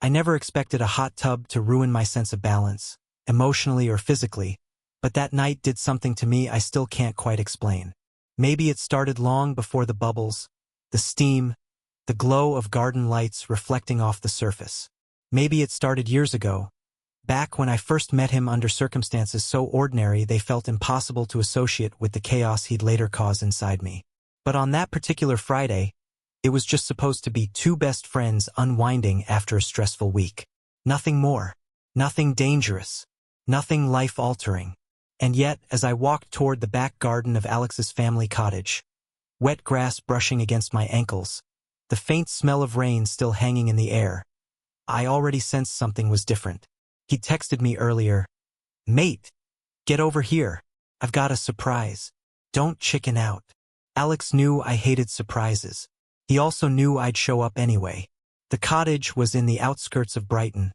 I never expected a hot tub to ruin my sense of balance, emotionally or physically, but that night did something to me I still can't quite explain. Maybe it started long before the bubbles, the steam, the glow of garden lights reflecting off the surface. Maybe it started years ago, back when I first met him under circumstances so ordinary they felt impossible to associate with the chaos he'd later cause inside me. But on that particular Friday, it was just supposed to be two best friends unwinding after a stressful week. Nothing more. Nothing dangerous. Nothing life-altering. And yet, as I walked toward the back garden of Alex's family cottage, wet grass brushing against my ankles, the faint smell of rain still hanging in the air, I already sensed something was different. He texted me earlier, "Mate, get over here. I've got a surprise. Don't chicken out." Alex knew I hated surprises. He also knew I'd show up anyway. The cottage was in the outskirts of Brighton,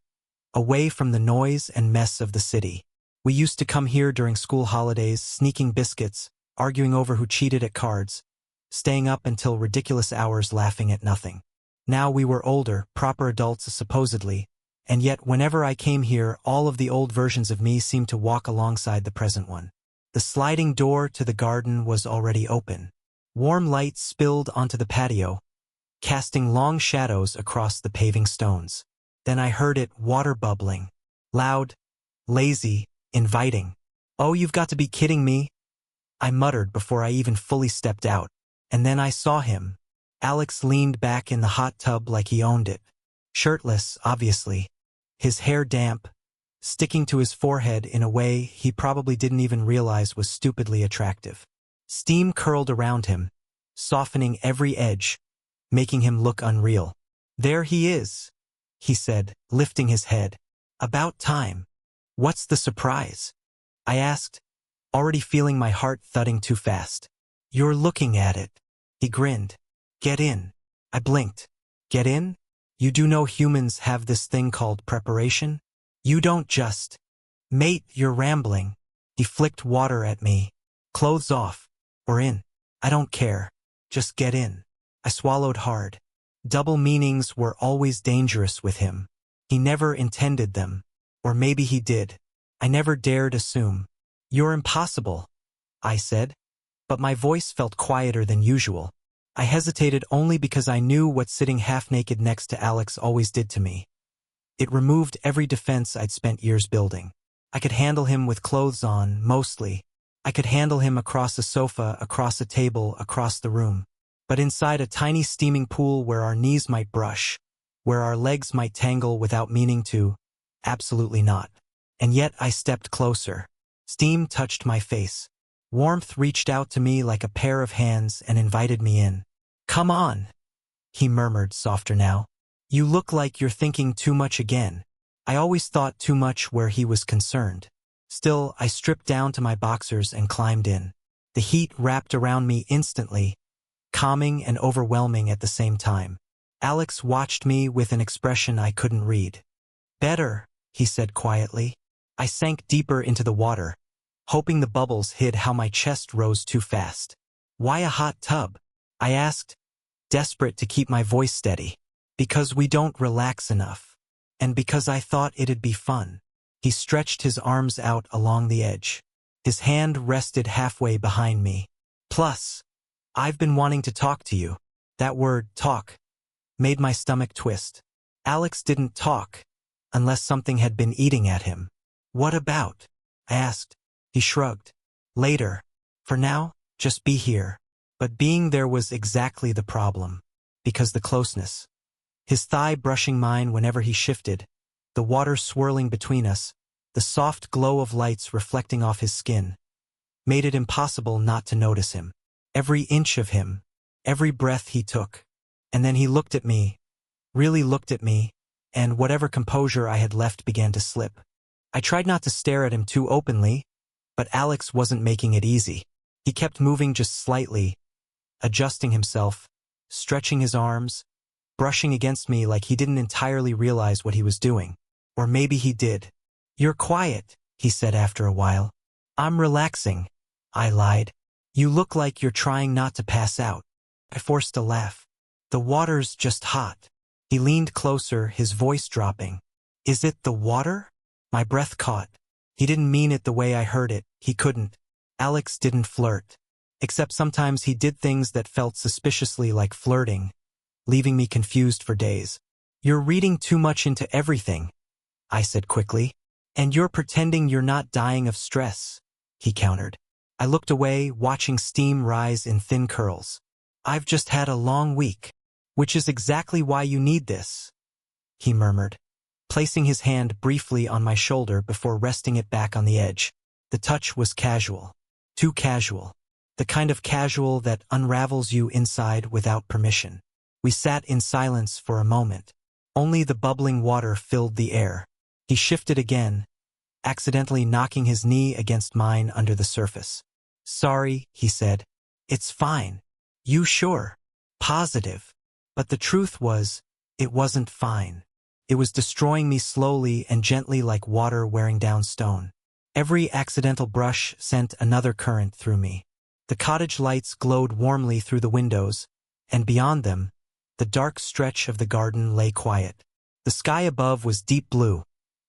away from the noise and mess of the city. We used to come here during school holidays, sneaking biscuits, arguing over who cheated at cards, staying up until ridiculous hours laughing at nothing. Now we were older, proper adults supposedly, and yet whenever I came here all of the old versions of me seemed to walk alongside the present one. The sliding door to the garden was already open. Warm light spilled onto the patio, casting long shadows across the paving stones. Then I heard it water bubbling. Loud, lazy, inviting. "Oh, you've got to be kidding me," I muttered before I even fully stepped out. And then I saw him. Alex leaned back in the hot tub like he owned it. Shirtless, obviously. His hair damp, sticking to his forehead in a way he probably didn't even realize was stupidly attractive. Steam curled around him, softening every edge, making him look unreal. "There he is," he said, lifting his head. "About time. What's the surprise?" I asked, already feeling my heart thudding too fast. "You're looking at it." He grinned. "Get in." I blinked. "Get in? You do know humans have this thing called preparation? You don't just... Mate, you're rambling." He flicked water at me. "Clothes off. Or in. I don't care. Just get in." I swallowed hard. Double meanings were always dangerous with him. He never intended them. Or maybe he did. I never dared assume. "You're impossible," I said. But my voice felt quieter than usual. I hesitated only because I knew what sitting half-naked next to Alex always did to me. It removed every defense I'd spent years building. I could handle him with clothes on, mostly. I could handle him across a sofa, across a table, across the room. But inside a tiny steaming pool where our knees might brush, where our legs might tangle without meaning to, absolutely not. And yet I stepped closer. Steam touched my face. Warmth reached out to me like a pair of hands and invited me in. "Come on," he murmured, softer now. "You look like you're thinking too much again." I always thought too much where he was concerned. Still, I stripped down to my boxers and climbed in. The heat wrapped around me instantly, calming and overwhelming at the same time. Alex watched me with an expression I couldn't read. "Better," he said quietly. I sank deeper into the water, hoping the bubbles hid how my chest rose too fast. "Why a hot tub?" I asked, desperate to keep my voice steady. "Because we don't relax enough. And because I thought it'd be fun." He stretched his arms out along the edge. His hand rested halfway behind me. "Plus, I've been wanting to talk to you." That word, talk, made my stomach twist. Alex didn't talk, unless something had been eating at him. "What about?" I asked. He shrugged. "Later. For now, just be here." But being there was exactly the problem. Because the closeness. His thigh brushing mine whenever he shifted, the water swirling between us, the soft glow of lights reflecting off his skin, made it impossible not to notice him. Every inch of him, every breath he took. And then he looked at me, really looked at me, and whatever composure I had left began to slip. I tried not to stare at him too openly, but Alex wasn't making it easy. He kept moving just slightly, adjusting himself, stretching his arms, brushing against me like he didn't entirely realize what he was doing. Or maybe he did. "You're quiet," he said after a while. "I'm relaxing," I lied. "You look like you're trying not to pass out." I forced a laugh. "The water's just hot." He leaned closer, his voice dropping. Is it the water? My breath caught. He didn't mean it the way I heard it. He couldn't. Alex didn't flirt. Except sometimes he did things that felt suspiciously like flirting, leaving me confused for days. You're reading too much into everything, I said quickly. And you're pretending you're not dying of stress, he countered. I looked away, watching steam rise in thin curls. I've just had a long week. Which is exactly why you need this, he murmured, placing his hand briefly on my shoulder before resting it back on the edge. The touch was casual. Too casual. The kind of casual that unravels you inside without permission. We sat in silence for a moment. Only the bubbling water filled the air. He shifted again, accidentally knocking his knee against mine under the surface. Sorry, he said. It's fine. You sure? Positive. But the truth was, it wasn't fine. It was destroying me slowly and gently like water wearing down stone. Every accidental brush sent another current through me. The cottage lights glowed warmly through the windows, and beyond them, the dark stretch of the garden lay quiet. The sky above was deep blue,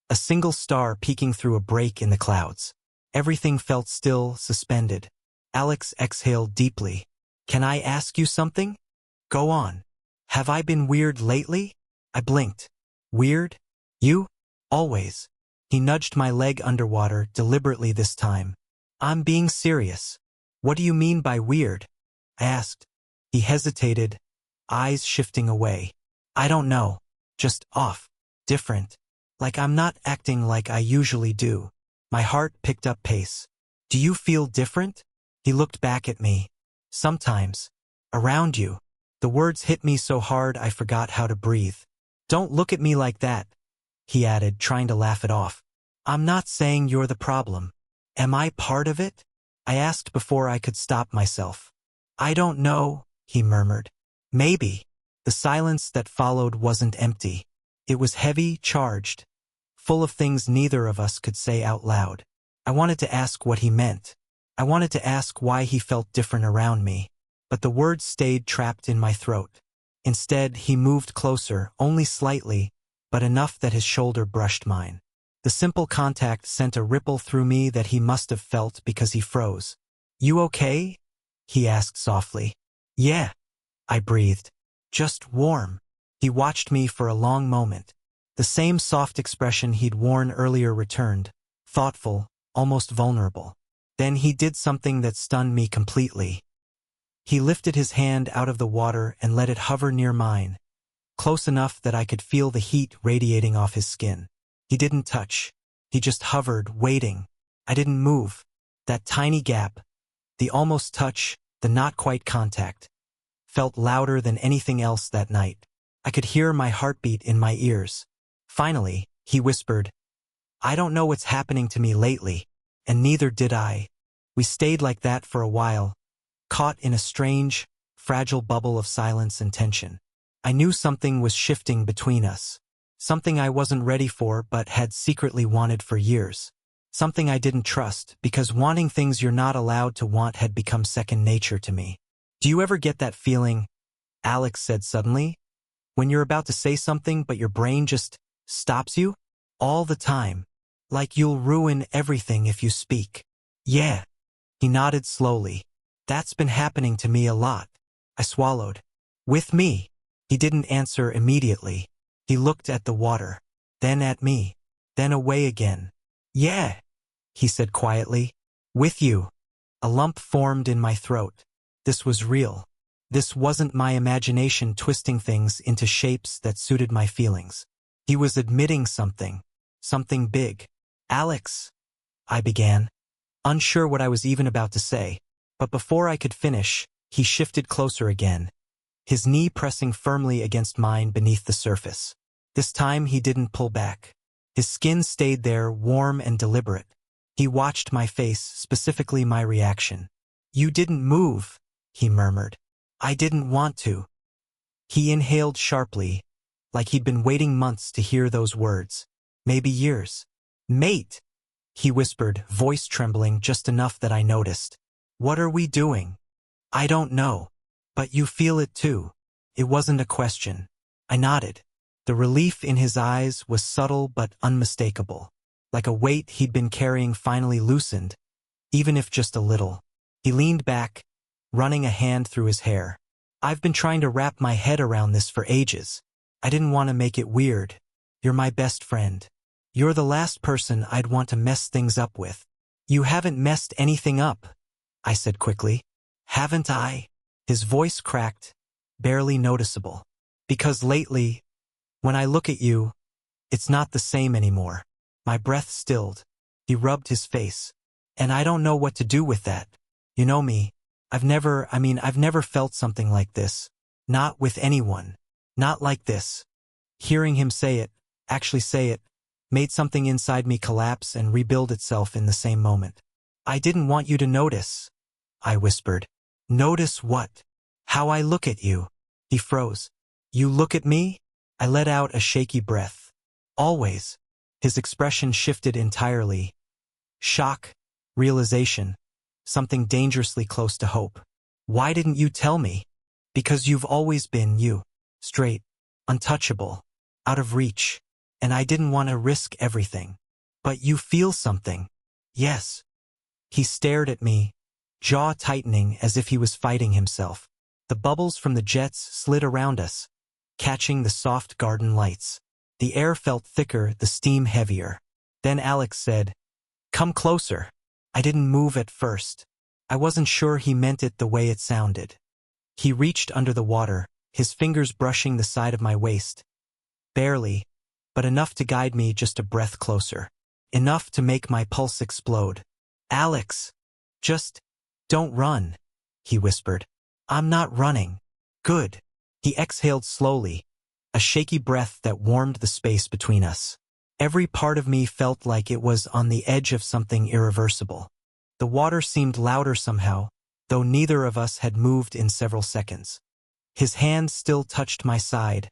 a single star peeking through a break in the clouds. Everything felt still, suspended. Alex exhaled deeply. Can I ask you something? Go on. Have I been weird lately? I blinked. Weird? You? Always. He nudged my leg underwater, deliberately this time. I'm being serious. What do you mean by weird? I asked. He hesitated, eyes shifting away. I don't know. Just off. Different. Like I'm not acting like I usually do. My heart picked up pace. Do you feel different? He looked back at me. Sometimes. Around you. The words hit me so hard I forgot how to breathe. Don't look at me like that, he added, trying to laugh it off. I'm not saying you're the problem. Am I part of it? I asked before I could stop myself. I don't know, he murmured. Maybe. The silence that followed wasn't empty. It was heavy, charged, full of things neither of us could say out loud. I wanted to ask what he meant. I wanted to ask why he felt different around me. But the words stayed trapped in my throat. Instead, he moved closer, only slightly, but enough that his shoulder brushed mine. The simple contact sent a ripple through me that he must have felt because he froze. You okay? He asked softly. Yeah, I breathed. Just warm. He watched me for a long moment. The same soft expression he'd worn earlier returned, thoughtful, almost vulnerable. Then he did something that stunned me completely. He lifted his hand out of the water and let it hover near mine, close enough that I could feel the heat radiating off his skin. He didn't touch. He just hovered, waiting. I didn't move. That tiny gap, the almost touch, the not quite contact, felt louder than anything else that night. I could hear my heartbeat in my ears. Finally, he whispered, I don't know what's happening to me lately, and neither did I. We stayed like that for a while, caught in a strange, fragile bubble of silence and tension. I knew something was shifting between us. Something I wasn't ready for but had secretly wanted for years. Something I didn't trust, because wanting things you're not allowed to want had become second nature to me. Do you ever get that feeling, Alex said suddenly, when you're about to say something but your brain just stops you? All the time. Like you'll ruin everything if you speak. Yeah. He nodded slowly. That's been happening to me a lot. I swallowed. With me. He didn't answer immediately. He looked at the water, then at me, then away again. Yeah, he said quietly. With you. A lump formed in my throat. This was real. This wasn't my imagination twisting things into shapes that suited my feelings. He was admitting something. Something big. Alex, I began, unsure what I was even about to say. But before I could finish, he shifted closer again, his knee pressing firmly against mine beneath the surface. This time he didn't pull back. His skin stayed there, warm and deliberate. He watched my face, specifically my reaction. You didn't move, he murmured. I didn't want to. He inhaled sharply, like he'd been waiting months to hear those words. Maybe years. Mate, he whispered, voice trembling just enough that I noticed. What are we doing? I don't know. But you feel it too. It wasn't a question. I nodded. The relief in his eyes was subtle but unmistakable, like a weight he'd been carrying finally loosened, even if just a little. He leaned back, running a hand through his hair. I've been trying to wrap my head around this for ages. I didn't want to make it weird. You're my best friend. You're the last person I'd want to mess things up with. You haven't messed anything up, I said quickly. Haven't I? His voice cracked, barely noticeable. Because lately, when I look at you, it's not the same anymore. My breath stilled. He rubbed his face. And I don't know what to do with that. You know me. I've never felt something like this. Not with anyone. Not like this. Hearing him actually say it, made something inside me collapse and rebuild itself in the same moment. I didn't want you to notice, I whispered. Notice what? How I look at you. He froze. You look at me? I let out a shaky breath. Always. His expression shifted entirely. Shock, realization, something dangerously close to hope. Why didn't you tell me? Because you've always been you. Straight, untouchable, out of reach. And I didn't want to risk everything. But you feel something. Yes. He stared at me, jaw tightening as if he was fighting himself. The bubbles from the jets slid around us, catching the soft garden lights. The air felt thicker, the steam heavier. Then Alex said, "Come closer." I didn't move at first. I wasn't sure he meant it the way it sounded. He reached under the water, his fingers brushing the side of my waist. Barely, but enough to guide me just a breath closer. Enough to make my pulse explode. "Alex, just don't run," he whispered. "I'm not running." Good. He exhaled slowly, a shaky breath that warmed the space between us. Every part of me felt like it was on the edge of something irreversible. The water seemed louder somehow, though neither of us had moved in several seconds. His hand still touched my side,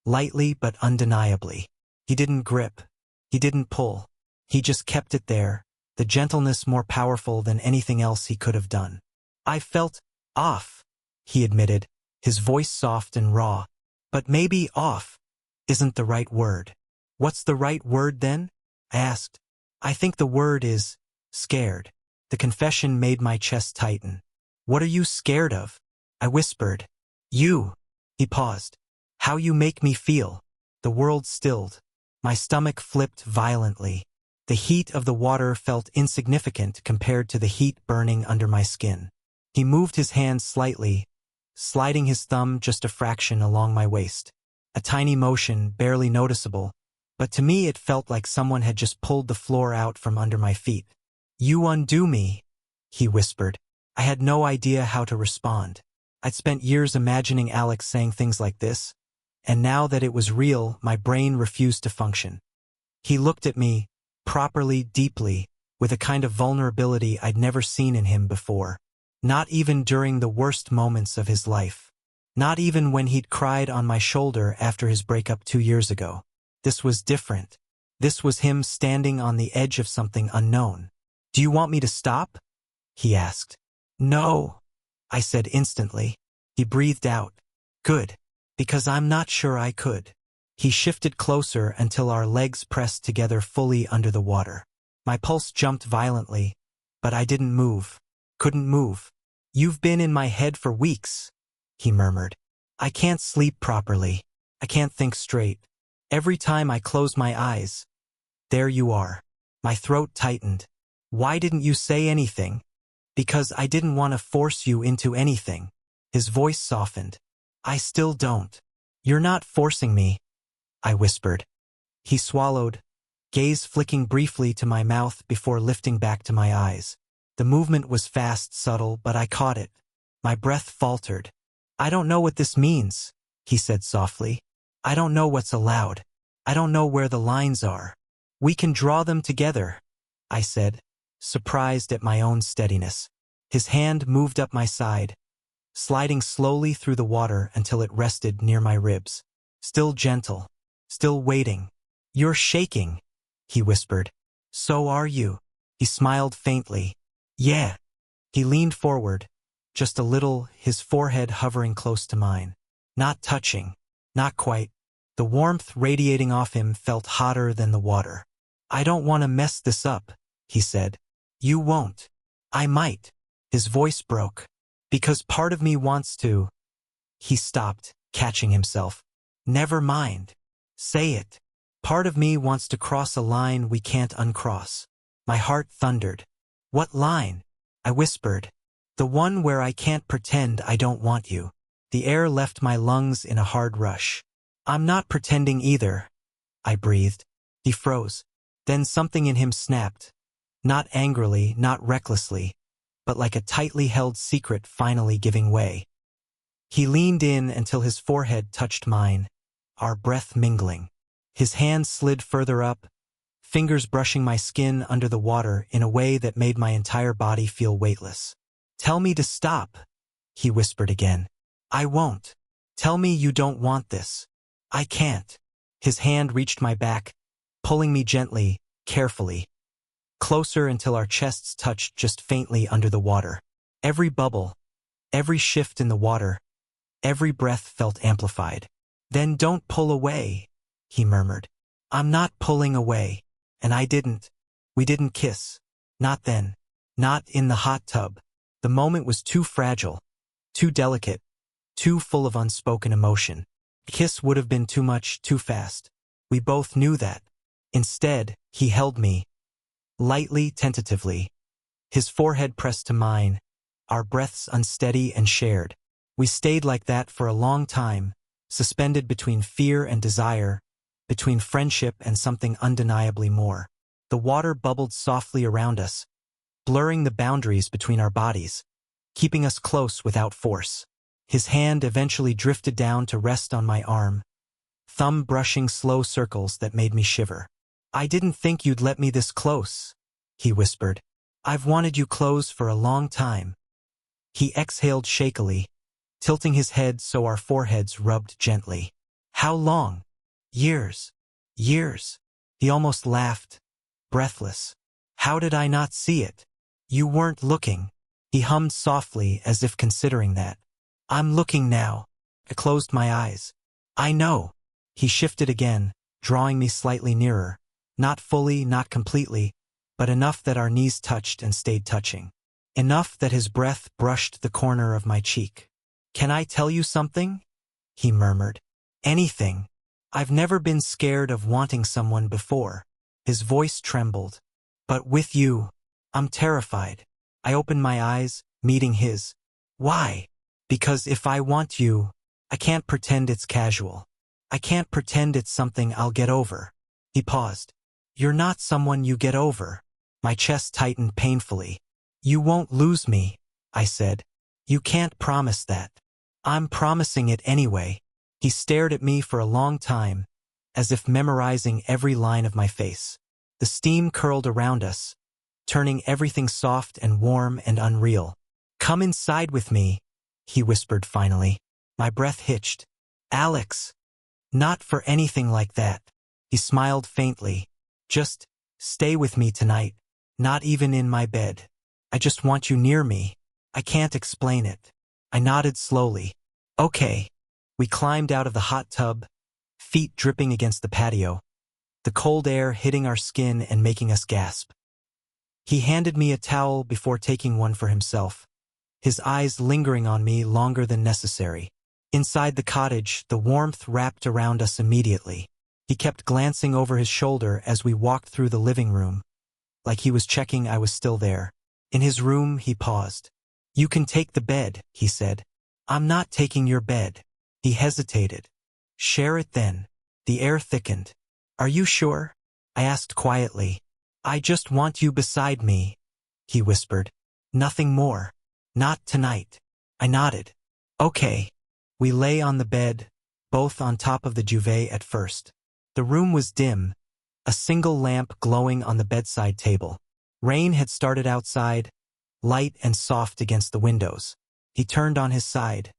lightly but undeniably. He didn't grip. He didn't pull. He just kept it there, the gentleness more powerful than anything else he could have done. I felt off, he admitted, his voice soft and raw. But maybe off isn't the right word. What's the right word then? I asked. I think the word is scared. The confession made my chest tighten. What are you scared of? I whispered. You. He paused. How you make me feel. The world stilled. My stomach flipped violently. The heat of the water felt insignificant compared to the heat burning under my skin. He moved his hand slightly, sliding his thumb just a fraction along my waist. A tiny motion, barely noticeable, but to me it felt like someone had just pulled the floor out from under my feet. You undo me, he whispered. I had no idea how to respond. I'd spent years imagining Alex saying things like this, and now that it was real, my brain refused to function. He looked at me, properly, deeply, with a kind of vulnerability I'd never seen in him before. Not even during the worst moments of his life. Not even when he'd cried on my shoulder after his breakup 2 years ago. This was different. This was him standing on the edge of something unknown. Do you want me to stop? He asked. No, I said instantly. He breathed out. Good, because I'm not sure I could. He shifted closer until our legs pressed together fully under the water. My pulse jumped violently, but I didn't move. Couldn't move. You've been in my head for weeks, he murmured. I can't sleep properly. I can't think straight. Every time I close my eyes, there you are. My throat tightened. Why didn't you say anything? Because I didn't want to force you into anything. His voice softened. I still don't. You're not forcing me, I whispered. He swallowed, gaze flicking briefly to my mouth before lifting back to my eyes. The movement was fast, subtle, but I caught it. My breath faltered. I don't know what this means, he said softly. I don't know what's allowed. I don't know where the lines are. We can draw them together, I said, surprised at my own steadiness. His hand moved up my side, sliding slowly through the water until it rested near my ribs. Still gentle, still waiting. You're shaking, he whispered. So are you. He smiled faintly. Yeah. He leaned forward, just a little, his forehead hovering close to mine. Not touching, not quite, The warmth radiating off him felt hotter than the water. "I don't want to mess this up," he said. "You won't." "I might." His voice broke. "Because part of me wants to." He stopped, catching himself. "Never mind. Say it." "Part of me wants to cross a line we can't uncross." My heart thundered. "What line?" I whispered. "The one where I can't pretend I don't want you." The air left my lungs in a hard rush. "I'm not pretending either," I breathed. He froze. Then something in him snapped. Not angrily, not recklessly, but like a tightly held secret finally giving way. He leaned in until his forehead touched mine, our breath mingling. His hand slid further up, fingers brushing my skin under the water in a way that made my entire body feel weightless. "Tell me to stop," he whispered again. "I won't. Tell me you don't want this." "I can't." His hand reached my back, pulling me gently, carefully, closer until our chests touched just faintly under the water. Every bubble, every shift in the water, every breath felt amplified. "Then don't pull away," he murmured. "I'm not pulling away." And I didn't. We didn't kiss. Not then. Not in the hot tub. The moment was too fragile, too delicate, too full of unspoken emotion. A kiss would have been too much, too fast. We both knew that. Instead, he held me, lightly, tentatively, his forehead pressed to mine, our breaths unsteady and shared. We stayed like that for a long time, suspended between fear and desire, between friendship and something undeniably more. The water bubbled softly around us, blurring the boundaries between our bodies, keeping us close without force. His hand eventually drifted down to rest on my arm, thumb brushing slow circles that made me shiver. "I didn't think you'd let me this close," he whispered. "I've wanted you close for a long time." He exhaled shakily, tilting his head so our foreheads rubbed gently. "How long?" "Years. Years." He almost laughed, breathless. "How did I not see it?" "You weren't looking." He hummed softly as if considering that. "I'm looking now." I closed my eyes. "I know." He shifted again, drawing me slightly nearer. Not fully, not completely, but enough that our knees touched and stayed touching. Enough that his breath brushed the corner of my cheek. "Can I tell you something?" he murmured. "Anything. I've never been scared of wanting someone before." His voice trembled. "But with you, I'm terrified." I opened my eyes, meeting his. "Why?" "Because if I want you, I can't pretend it's casual. I can't pretend it's something I'll get over." He paused. "You're not someone you get over." My chest tightened painfully. "You won't lose me," I said. "You can't promise that." "I'm promising it anyway." He stared at me for a long time, as if memorizing every line of my face. The steam curled around us, turning everything soft and warm and unreal. "Come inside with me," he whispered finally. My breath hitched. "Alex." "Not for anything like that." He smiled faintly. "Just stay with me tonight. Not even in my bed. I just want you near me. I can't explain it." I nodded slowly. "Okay." We climbed out of the hot tub, feet dripping against the patio, the cold air hitting our skin and making us gasp. He handed me a towel before taking one for himself, his eyes lingering on me longer than necessary. Inside the cottage, the warmth wrapped around us immediately. He kept glancing over his shoulder as we walked through the living room, like he was checking I was still there. In his room, he paused. "You can take the bed," he said. "I'm not taking your bed." He hesitated. "Share it then." The air thickened. "Are you sure?" I asked quietly. "I just want you beside me," he whispered. "Nothing more. Not tonight." I nodded. "Okay." We lay on the bed, both on top of the duvet at first. The room was dim, a single lamp glowing on the bedside table. Rain had started outside, light and soft against the windows. He turned on his side,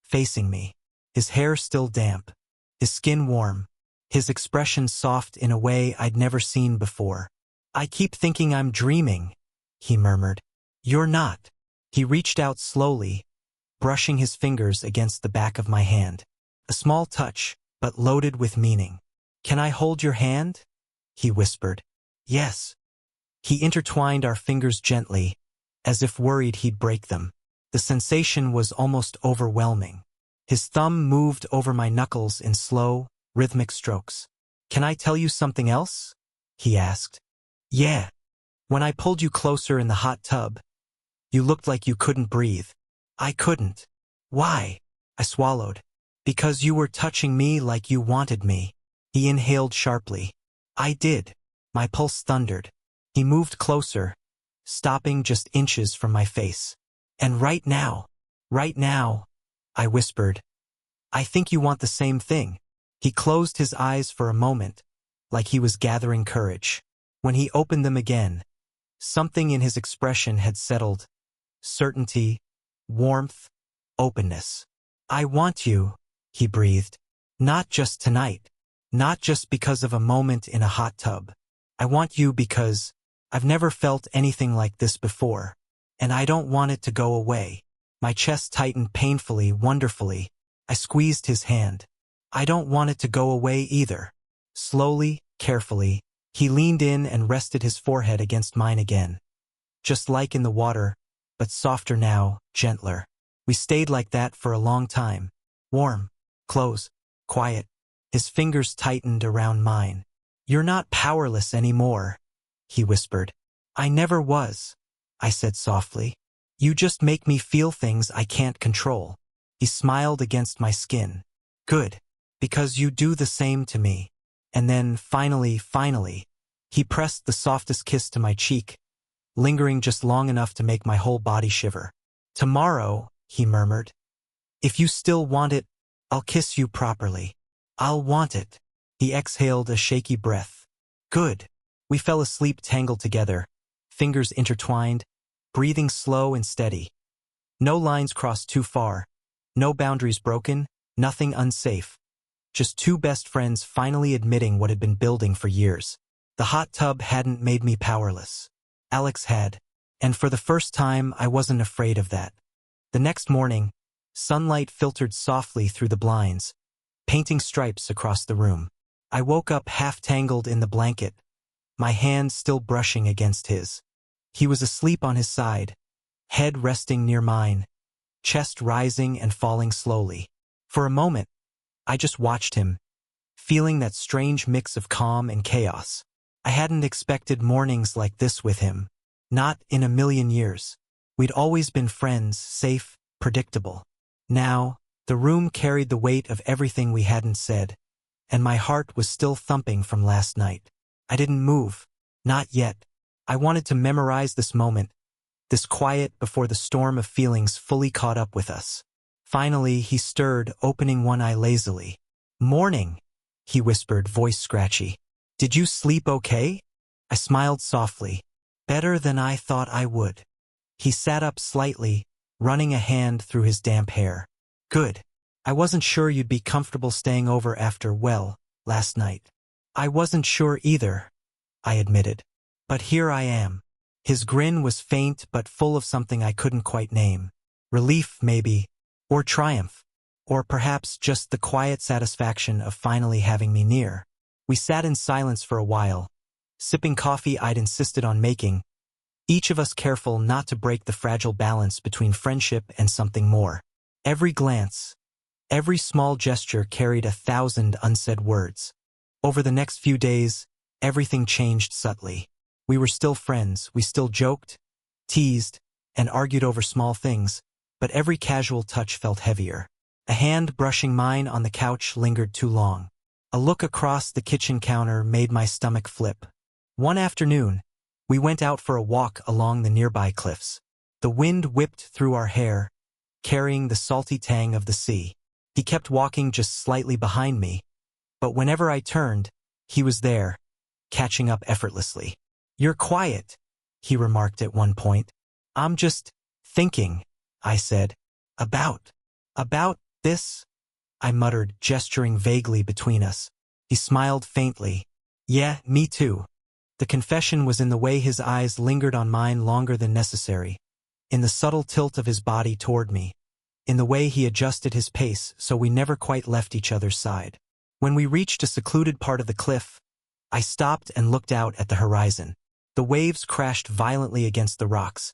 facing me, his hair still damp, his skin warm, his expression soft in a way I'd never seen before. "I keep thinking I'm dreaming," he murmured. "You're not." He reached out slowly, brushing his fingers against the back of my hand. A small touch, but loaded with meaning. "Can I hold your hand?" he whispered. "Yes." He intertwined our fingers gently, as if worried he'd break them. The sensation was almost overwhelming. His thumb moved over my knuckles in slow, rhythmic strokes. "Can I tell you something else?" he asked. "Yeah. When I pulled you closer in the hot tub, you looked like you couldn't breathe." "I couldn't." "Why?" I swallowed. "Because you were touching me like you wanted me." He inhaled sharply. "I did." My pulse thundered. He moved closer, stopping just inches from my face. "And right now," I whispered, "I think you want the same thing." He closed his eyes for a moment, like he was gathering courage. When he opened them again, something in his expression had settled. Certainty, warmth, openness. "I want you," he breathed. "Not just tonight. Not just because of a moment in a hot tub. I want you because I've never felt anything like this before, and I don't want it to go away." My chest tightened painfully, wonderfully. I squeezed his hand. "I don't want it to go away either." Slowly, carefully, he leaned in and rested his forehead against mine again. Just like in the water, but softer now, gentler. We stayed like that for a long time. Warm, close, quiet. His fingers tightened around mine. "You're not powerless anymore," he whispered. "I never was," I said softly. "You just make me feel things I can't control." He smiled against my skin. "Good, because you do the same to me." And then, finally, he pressed the softest kiss to my cheek, lingering just long enough to make my whole body shiver. "Tomorrow," he murmured, "if you still want it, I'll kiss you properly. I'll want it." He exhaled a shaky breath. "Good." We fell asleep tangled together, fingers intertwined, breathing slow and steady. No lines crossed too far, no boundaries broken, nothing unsafe. Just two best friends finally admitting what had been building for years. The hot tub hadn't made me powerless. Alex had, and for the first time I wasn't afraid of that. The next morning, sunlight filtered softly through the blinds, painting stripes across the room. I woke up half-tangled in the blanket, my hand still brushing against his. He was asleep on his side, head resting near mine, chest rising and falling slowly. For a moment, I just watched him, feeling that strange mix of calm and chaos. I hadn't expected mornings like this with him. Not in a million years. We'd always been friends, safe, predictable. Now, the room carried the weight of everything we hadn't said, and my heart was still thumping from last night. I didn't move. Not yet. I wanted to memorize this moment, this quiet before the storm of feelings fully caught up with us. Finally, he stirred, opening one eye lazily. "Morning," he whispered, voice scratchy. "Did you sleep okay?" I smiled softly. "Better than I thought I would." He sat up slightly, running a hand through his damp hair. "Good. I wasn't sure you'd be comfortable staying over after, well, last night." "I wasn't sure either," I admitted. "But here I am." His grin was faint but full of something I couldn't quite name. Relief, maybe. Or triumph. Or perhaps just the quiet satisfaction of finally having me near. We sat in silence for a while, sipping coffee I'd insisted on making, each of us careful not to break the fragile balance between friendship and something more. Every glance, every small gesture carried 1,000 unsaid words. Over the next few days, everything changed subtly. We were still friends, we still joked, teased, and argued over small things, but every casual touch felt heavier. A hand brushing mine on the couch lingered too long. A look across the kitchen counter made my stomach flip. One afternoon, we went out for a walk along the nearby cliffs. The wind whipped through our hair, carrying the salty tang of the sea. He kept walking just slightly behind me, but whenever I turned, he was there, catching up effortlessly. "You're quiet," he remarked at one point. "I'm just thinking," I said. About this?" I muttered, gesturing vaguely between us. He smiled faintly. "Yeah, me too." The confession was in the way his eyes lingered on mine longer than necessary, in the subtle tilt of his body toward me, in the way he adjusted his pace so we never quite left each other's side. When we reached a secluded part of the cliff, I stopped and looked out at the horizon. The waves crashed violently against the rocks,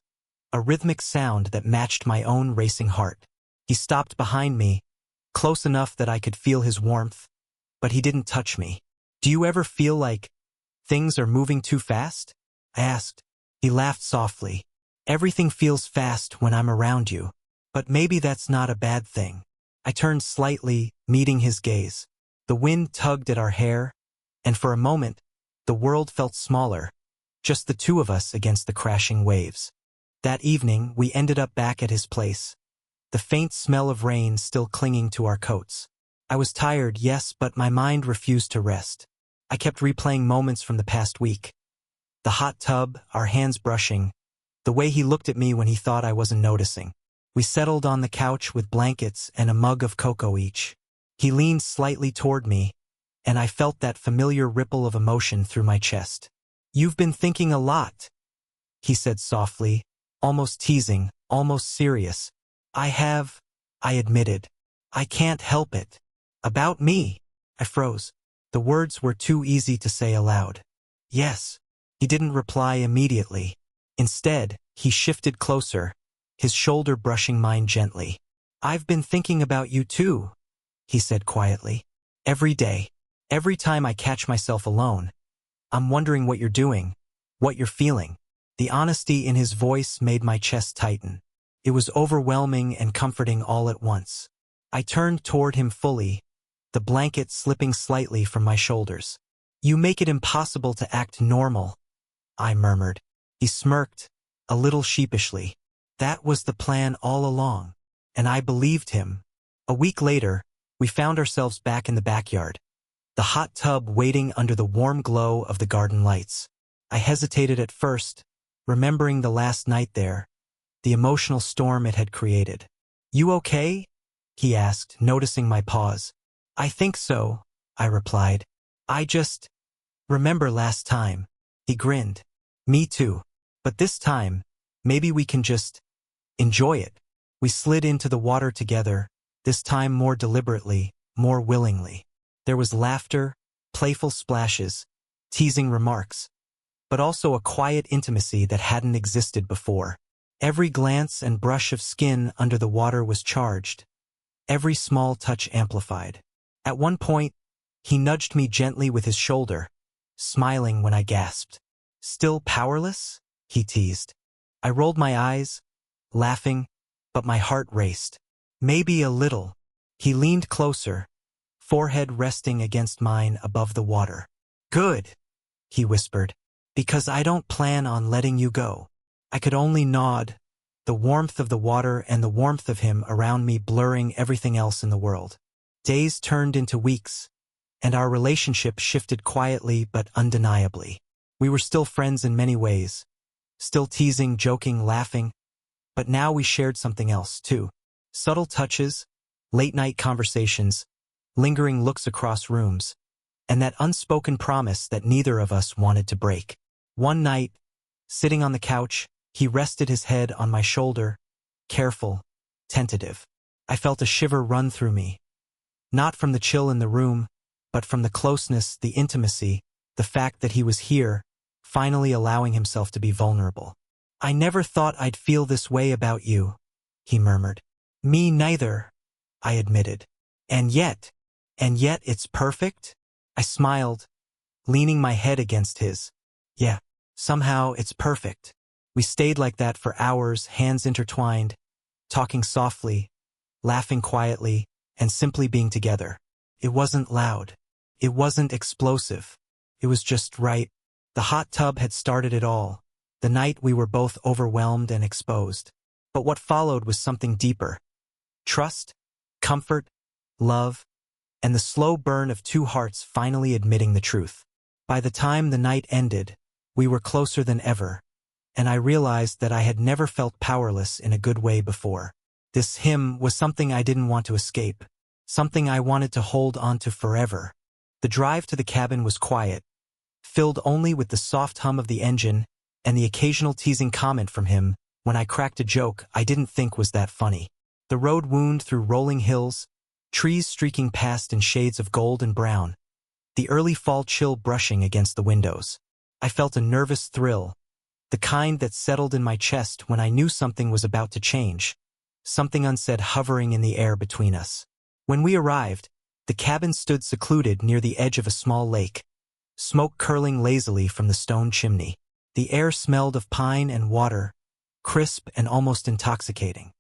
a rhythmic sound that matched my own racing heart. He stopped behind me, close enough that I could feel his warmth, but he didn't touch me. "Do you ever feel like things are moving too fast?" I asked. He laughed softly. "Everything feels fast when I'm around you, but maybe that's not a bad thing." I turned slightly, meeting his gaze. The wind tugged at our hair, and for a moment, the world felt smaller, just the two of us against the crashing waves. That evening, we ended up back at his place, the faint smell of rain still clinging to our coats. I was tired, yes, but my mind refused to rest. I kept replaying moments from the past week. The hot tub, our hands brushing, the way he looked at me when he thought I wasn't noticing. We settled on the couch with blankets and a mug of cocoa each. He leaned slightly toward me, and I felt that familiar ripple of emotion through my chest. "You've been thinking a lot," he said softly, almost teasing, almost serious. "I have," I admitted. "I can't help it." "About me?" I froze. The words were too easy to say aloud. "Yes." He didn't reply immediately. Instead, he shifted closer, his shoulder brushing mine gently. "I've been thinking about you too," he said quietly. "Every day. Every time I catch myself alone, I'm wondering what you're doing, what you're feeling." The honesty in his voice made my chest tighten. It was overwhelming and comforting all at once. I turned toward him fully, the blanket slipping slightly from my shoulders. "You make it impossible to act normal," I murmured. He smirked, a little sheepishly. "That was the plan all along." And I believed him. A week later, we found ourselves back in the backyard, the hot tub waiting under the warm glow of the garden lights. I hesitated at first, remembering the last night there, the emotional storm it had created. "You okay?" he asked, noticing my pause. "I think so," I replied. "I just remember last time." He grinned. "Me too. But this time, maybe we can just enjoy it." We slid into the water together, this time more deliberately, more willingly. There was laughter, playful splashes, teasing remarks, but also a quiet intimacy that hadn't existed before. Every glance and brush of skin under the water was charged, every small touch amplified. At one point, he nudged me gently with his shoulder, smiling when I gasped. "Still powerless?" he teased. I rolled my eyes, laughing, but my heart raced. "Maybe a little." He leaned closer, forehead resting against mine above the water. "Good," he whispered, "because I don't plan on letting you go." I could only nod, the warmth of the water and the warmth of him around me blurring everything else in the world. Days turned into weeks, and our relationship shifted quietly but undeniably. We were still friends in many ways, still teasing, joking, laughing, but now we shared something else, too. Subtle touches, late-night conversations, lingering looks across rooms, and that unspoken promise that neither of us wanted to break. One night, sitting on the couch, he rested his head on my shoulder, careful, tentative. I felt a shiver run through me, not from the chill in the room, but from the closeness, the intimacy, the fact that he was here, finally allowing himself to be vulnerable. "I never thought I'd feel this way about you," he murmured. "Me neither," I admitted. And yet it's perfect?" I smiled, leaning my head against his. "Yeah, somehow it's perfect." We stayed like that for hours, hands intertwined, talking softly, laughing quietly, and simply being together. It wasn't loud. It wasn't explosive. It was just right. The hot tub had started it all, the night we were both overwhelmed and exposed. But what followed was something deeper. Trust, comfort, love, and the slow burn of two hearts finally admitting the truth. By the time the night ended, we were closer than ever, and I realized that I had never felt powerless in a good way before. This him was something I didn't want to escape, something I wanted to hold on to forever. The drive to the cabin was quiet, filled only with the soft hum of the engine and the occasional teasing comment from him when I cracked a joke I didn't think was that funny. The road wound through rolling hills, trees streaking past in shades of gold and brown, the early fall chill brushing against the windows. I felt a nervous thrill, the kind that settled in my chest when I knew something was about to change, something unsaid hovering in the air between us. When we arrived, the cabin stood secluded near the edge of a small lake, smoke curling lazily from the stone chimney. The air smelled of pine and water, crisp and almost intoxicating.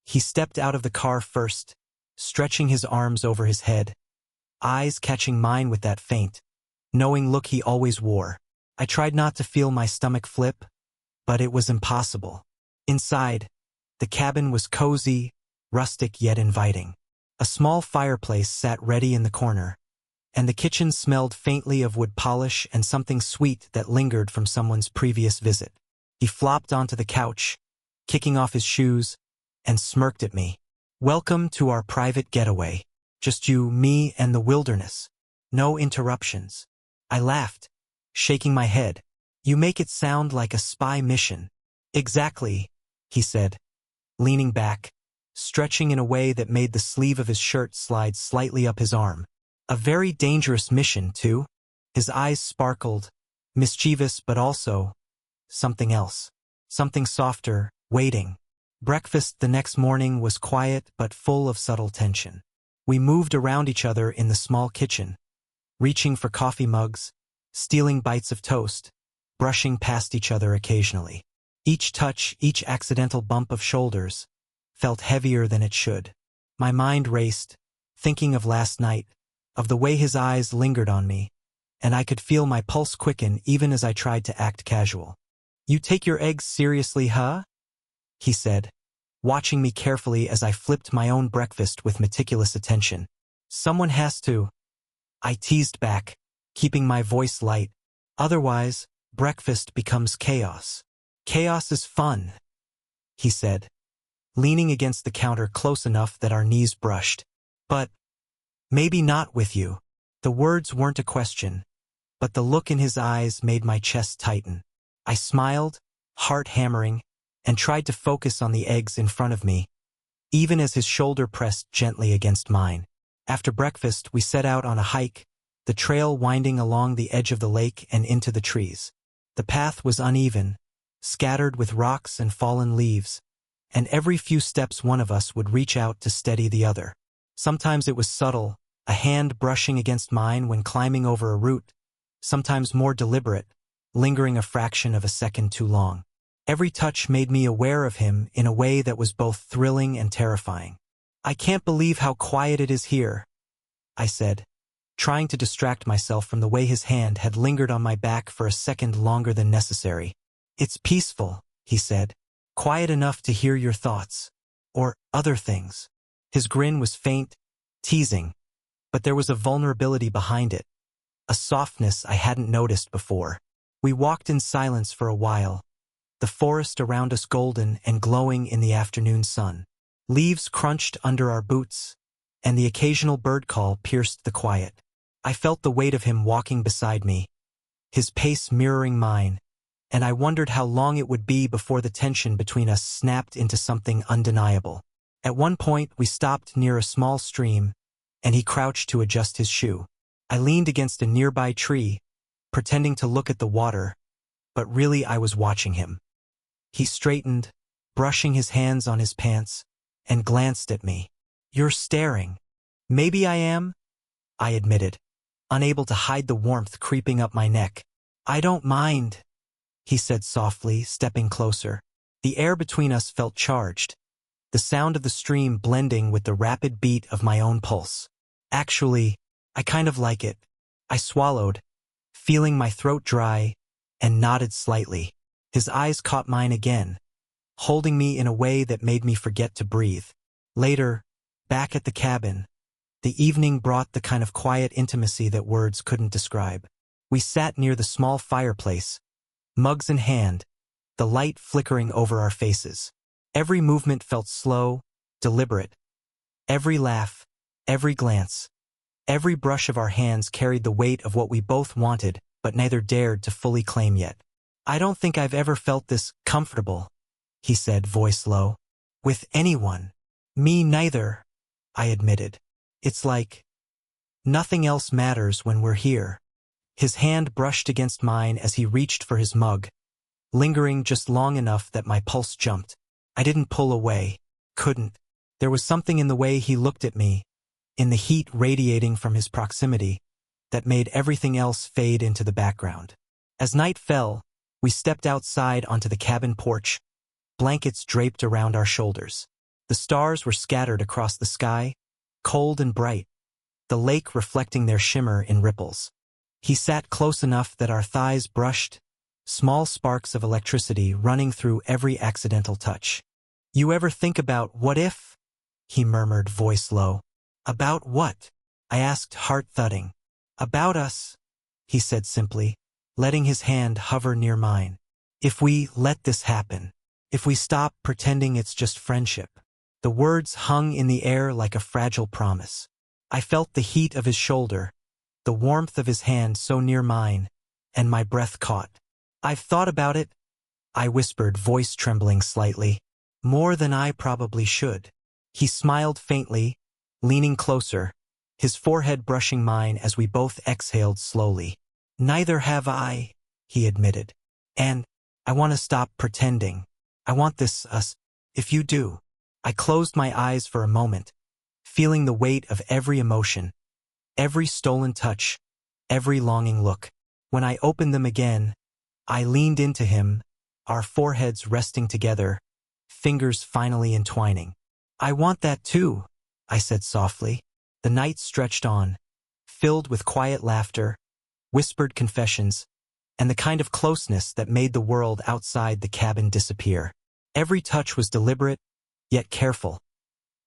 He stepped out of the car first, stretching his arms over his head, eyes catching mine with that faint, knowing look he always wore. I tried not to feel my stomach flip, but it was impossible. Inside, the cabin was cozy, rustic yet inviting. A small fireplace sat ready in the corner, and the kitchen smelled faintly of wood polish and something sweet that lingered from someone's previous visit. He flopped onto the couch, kicking off his shoes, and smirked at me. "Welcome to our private getaway. Just you, me, and the wilderness. No interruptions." I laughed, shaking my head. "You make it sound like a spy mission." "Exactly," he said, leaning back, stretching in a way that made the sleeve of his shirt slide slightly up his arm. "A very dangerous mission, too." His eyes sparkled, mischievous but also something else, something softer, waiting. Breakfast the next morning was quiet but full of subtle tension. We moved around each other in the small kitchen, reaching for coffee mugs, stealing bites of toast, brushing past each other occasionally. Each touch, each accidental bump of shoulders, felt heavier than it should. My mind raced, thinking of last night, of the way his eyes lingered on me, and I could feel my pulse quicken even as I tried to act casual. "You take your eggs seriously, huh?" he said, watching me carefully as I flipped my own breakfast with meticulous attention. "Someone has to," I teased back, keeping my voice light. "Otherwise, breakfast becomes chaos." "Chaos is fun," he said, leaning against the counter close enough that our knees brushed. "But maybe not with you." The words weren't a question, but the look in his eyes made my chest tighten. I smiled, heart hammering, and tried to focus on the eggs in front of me, even as his shoulder pressed gently against mine. After breakfast, we set out on a hike, the trail winding along the edge of the lake and into the trees. The path was uneven, scattered with rocks and fallen leaves, and every few steps one of us would reach out to steady the other. Sometimes it was subtle, a hand brushing against mine when climbing over a root, sometimes more deliberate, lingering a fraction of a second too long. Every touch made me aware of him in a way that was both thrilling and terrifying. "I can't believe how quiet it is here," I said, trying to distract myself from the way his hand had lingered on my back for a second longer than necessary. "It's peaceful," he said, "quiet enough to hear your thoughts. Or other things." His grin was faint, teasing, but there was a vulnerability behind it, a softness I hadn't noticed before. We walked in silence for a while, the forest around us golden and glowing in the afternoon sun. Leaves crunched under our boots, and the occasional bird call pierced the quiet. I felt the weight of him walking beside me, his pace mirroring mine, and I wondered how long it would be before the tension between us snapped into something undeniable. At one point, we stopped near a small stream, and he crouched to adjust his shoe. I leaned against a nearby tree, pretending to look at the water, but really I was watching him. He straightened, brushing his hands on his pants, and glanced at me. "You're staring." "Maybe I am," I admitted, unable to hide the warmth creeping up my neck. "I don't mind," he said softly, stepping closer. The air between us felt charged, the sound of the stream blending with the rapid beat of my own pulse. "Actually, I kind of like it." I swallowed, feeling my throat dry, and nodded slightly. His eyes caught mine again, holding me in a way that made me forget to breathe. Later, back at the cabin, the evening brought the kind of quiet intimacy that words couldn't describe. We sat near the small fireplace, mugs in hand, the light flickering over our faces. Every movement felt slow, deliberate. Every laugh, every glance, every brush of our hands carried the weight of what we both wanted, but neither dared to fully claim yet. "I don't think I've ever felt this comfortable," he said, voice low. "With anyone." "Me neither," I admitted. It's like nothing else matters when we're here. His hand brushed against mine as he reached for his mug, lingering just long enough that my pulse jumped. I didn't pull away. Couldn't. There was something in the way he looked at me, in the heat radiating from his proximity, that made everything else fade into the background. As night fell, we stepped outside onto the cabin porch, blankets draped around our shoulders. The stars were scattered across the sky, cold and bright, the lake reflecting their shimmer in ripples. He sat close enough that our thighs brushed, small sparks of electricity running through every accidental touch. "You ever think about what if?" he murmured, voice low. "About what?" I asked, heart thudding. "About us," he said simply, letting his hand hover near mine. "If we let this happen. If we stop pretending it's just friendship." The words hung in the air like a fragile promise. I felt the heat of his shoulder, the warmth of his hand so near mine, and my breath caught. "I've thought about it," I whispered, voice trembling slightly. "More than I probably should." He smiled faintly, leaning closer, his forehead brushing mine as we both exhaled slowly. "Neither have I," he admitted. "And I want to stop pretending. I want this us, if you do." I closed my eyes for a moment, feeling the weight of every emotion, every stolen touch, every longing look. When I opened them again, I leaned into him, our foreheads resting together, fingers finally entwining. "I want that too," I said softly. The night stretched on, filled with quiet laughter, whispered confessions, and the kind of closeness that made the world outside the cabin disappear. Every touch was deliberate, yet careful.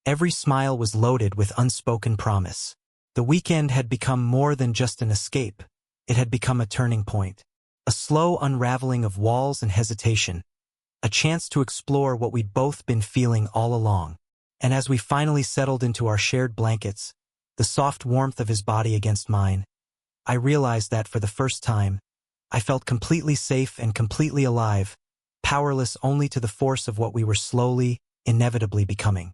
Every smile was loaded with unspoken promise. The weekend had become more than just an escape. It had become a turning point. A slow unraveling of walls and hesitation. A chance to explore what we'd both been feeling all along. And as we finally settled into our shared blankets, the soft warmth of his body against mine, I realized that for the first time, I felt completely safe and completely alive, powerless only to the force of what we were slowly, inevitably becoming.